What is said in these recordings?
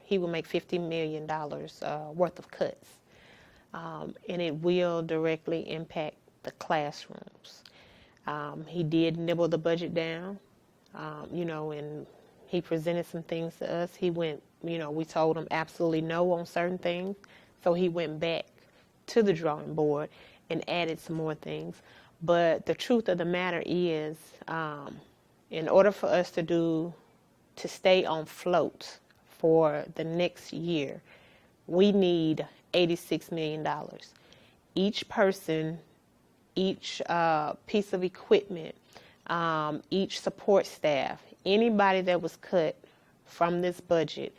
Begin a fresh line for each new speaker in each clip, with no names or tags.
he will make $50 million worth of cuts. And it will directly impact the classrooms. He did nibble the budget down, and he presented some things to us. He went, we told him absolutely no on certain things. So he went back to the drawing board and added some more things. But the truth of the matter is, in order for us to stay on float for the next year, we need $86 million. Each person, each piece of equipment, each support staff, anybody that was cut from this budget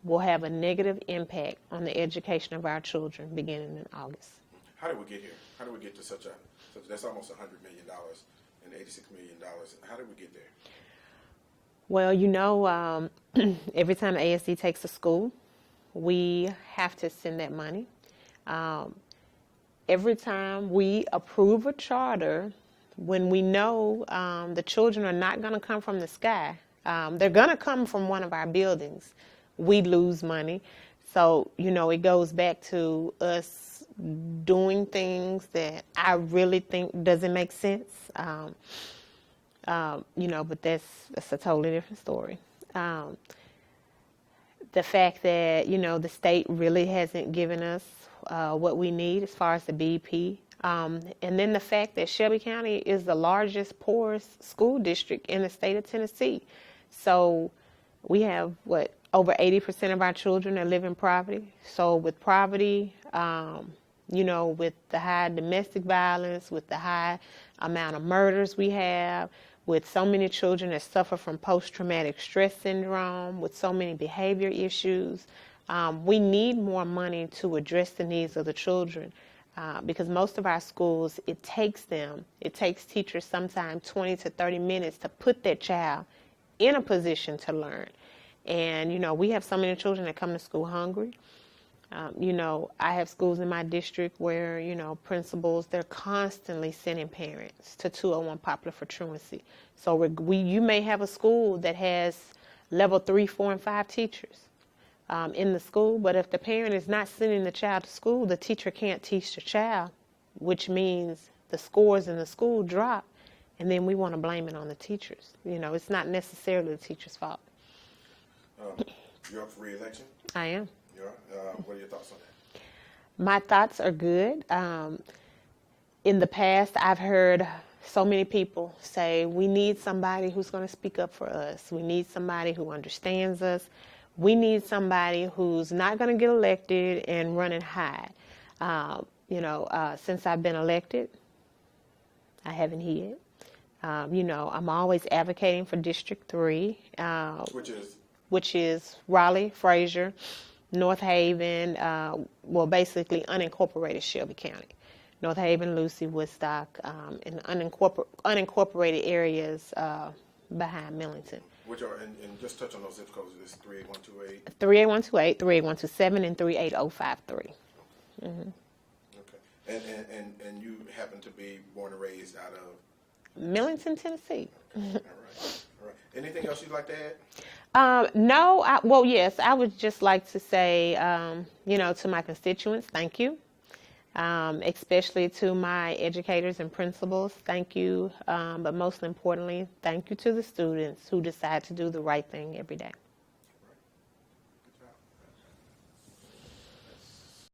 will have a negative impact on the education of our children beginning in August.
How did we get here? How did we get to that's almost $100 million and $86 million. How did we get there?
Well, every time ASD takes a school, we have to send that money. Every time we approve a charter, when we know the children are not going to come from the sky, they're going to come from one of our buildings, we lose money. So, it goes back to us doing things that I really think doesn't make sense. But that's a totally different story. The fact that, the state really hasn't given us what we need as far as the BP. And then the fact that Shelby County is the largest, poorest school district in the state of Tennessee. So we have, over 80% of our children that live in poverty. So with poverty, with the high domestic violence, with the high amount of murders we have, with so many children that suffer from post-traumatic stress syndrome, with so many behavior issues, we need more money to address the needs of the children. Because most of our schools, it takes teachers sometimes 20 to 30 minutes to put that child in a position to learn. And, we have so many children that come to school hungry. I have schools in my district where, principals, they're constantly sending parents to 201 Poplar for truancy. So you may have a school that has level 3, 4, and 5 teachers in the school, but if the parent is not sending the child to school, the teacher can't teach the child, which means the scores in the school drop, and then we want to blame it on the teachers. It's not necessarily the teacher's fault.
You're up for re-election?
I am.
You are? What are your thoughts on that?
My thoughts are good. In the past, I've heard so many people say, we need somebody who's going to speak up for us. We need somebody who understands us. We need somebody who's not going to get elected and run and hide. Since I've been elected, I haven't hid. I'm always advocating for District 3. Which is Raleigh, Frayser, North Haven, basically unincorporated Shelby County. North Haven, Lucy, Woodstock, and unincorporated areas behind Millington.
Which are, and just touch on those zip codes, it's 38128?
38128, 38127, and 38053.
Mm-hmm. Okay. And you happen to be born and raised out of?
Millington, Tennessee.
Okay. All right. Anything else you'd like to add?
No. Yes, I would just like to say, to my constituents, thank you. Especially to my educators and principals, thank you. But most importantly, thank you to the students who decide to do the right thing every day.